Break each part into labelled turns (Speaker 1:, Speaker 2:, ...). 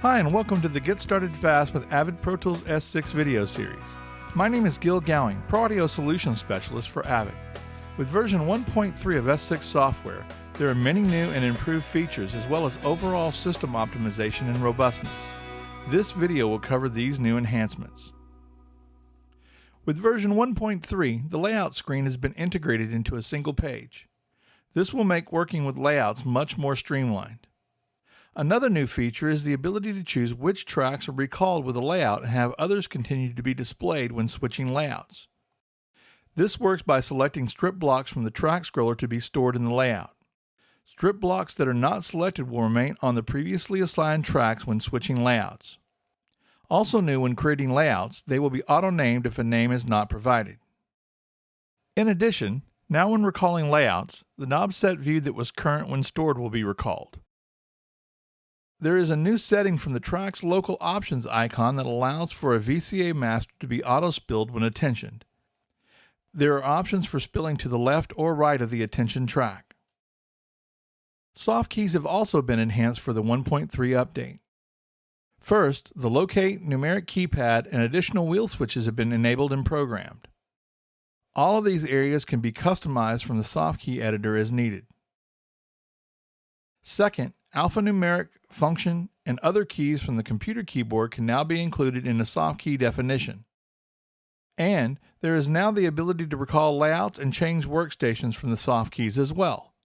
Speaker 1: Hi and welcome to the Get Started Fast with Avid Pro Tools S6 video series. My name is Gil Gowing, Pro Audio Solutions Specialist for Avid. With version 1.3 of S6 software, there are many new and improved features as well as overall system optimization and robustness. This video will cover these new enhancements. With version 1.3, the layout screen has been integrated into a single page. This will make working with layouts much more streamlined. Another new feature is the ability to choose which tracks are recalled with a layout and have others continue to be displayed when switching layouts. This works by selecting strip blocks from the track scroller to be stored in the layout. Strip blocks that are not selected will remain on the previously assigned tracks when switching layouts. Also new when creating layouts, they will be auto-named if a name is not provided. In addition, now when recalling layouts, the knob set view that was current when stored will be recalled. There is a new setting from the track's local options icon that allows for a VCA master to be auto-spilled when attentioned. There are options for spilling to the left or right of the attention track. Soft keys have also been enhanced for the 1.3 update. First, the locate, numeric keypad, and additional wheel switches have been enabled and programmed. All of these areas can be customized from the soft key editor as needed. Second, alphanumeric, function, and other keys from the computer keyboard can now be included in the soft key definition. And there is now the ability to recall layouts and change workstations from the soft keys as well.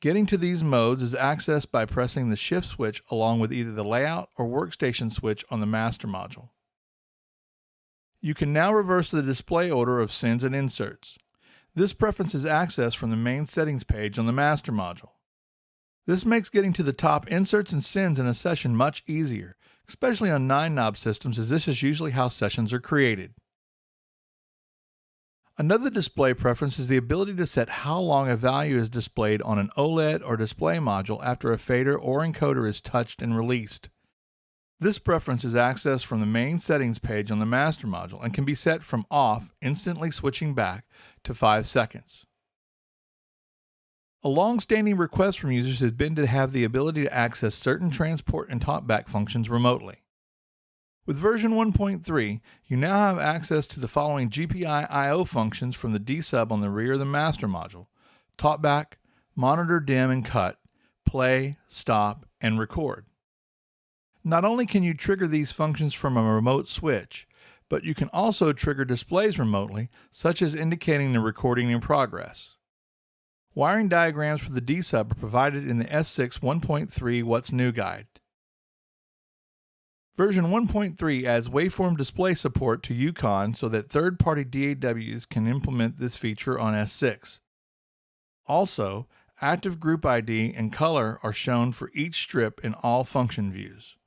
Speaker 1: Getting to these modes is accessed by pressing the shift switch along with either the layout or workstation switch on the master module. You can now reverse the display order of sends and inserts. This preference is accessed from the main settings page on the master module. This makes getting to the top inserts and sends in a session much easier, especially on 9-knob systems, as this is usually how sessions are created. Another display preference is the ability to set how long a value is displayed on an OLED or display module after a fader or encoder is touched and released. This preference is accessed from the main settings page on the master module and can be set from off, instantly switching back, to 5 seconds. A long-standing request from users has been to have the ability to access certain transport and talkback functions remotely. With version 1.3, you now have access to the following GPI I/O functions from the D-sub on the rear of the master module: talkback, monitor dim and cut, play, stop, and record. Not only can you trigger these functions from a remote switch, but you can also trigger displays remotely, such as indicating the recording in progress. Wiring diagrams for the D-sub are provided in the S6 1.3 What's New guide. Version 1.3 adds waveform display support to Yukon so that third-party DAWs can implement this feature on S6. Also, active group ID and color are shown for each strip in all function views.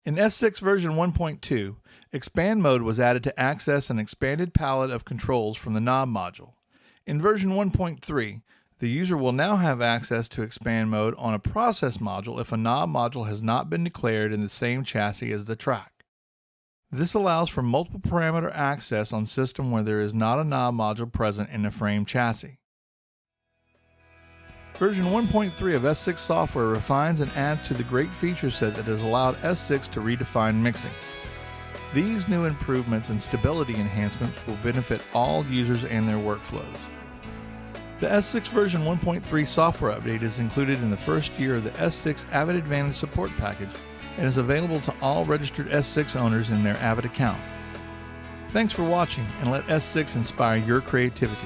Speaker 1: In S6 version 1.2, Expand mode was added to access an expanded palette of controls from the knob module. In version 1.3, the user will now have access to expand mode on a process module if a knob module has not been declared in the same chassis as the track. This allows for multiple parameter access on system where there is not a knob module present in the frame chassis. Version 1.3 of S6 software refines and adds to the great feature set that has allowed S6 to redefine mixing. These new improvements and stability enhancements will benefit all users and their workflows. The S6 version 1.3 software update is included in the first year of the S6 Avid Advantage support package and is available to all registered S6 owners in their Avid account. Thanks for watching, and let S6 inspire your creativity.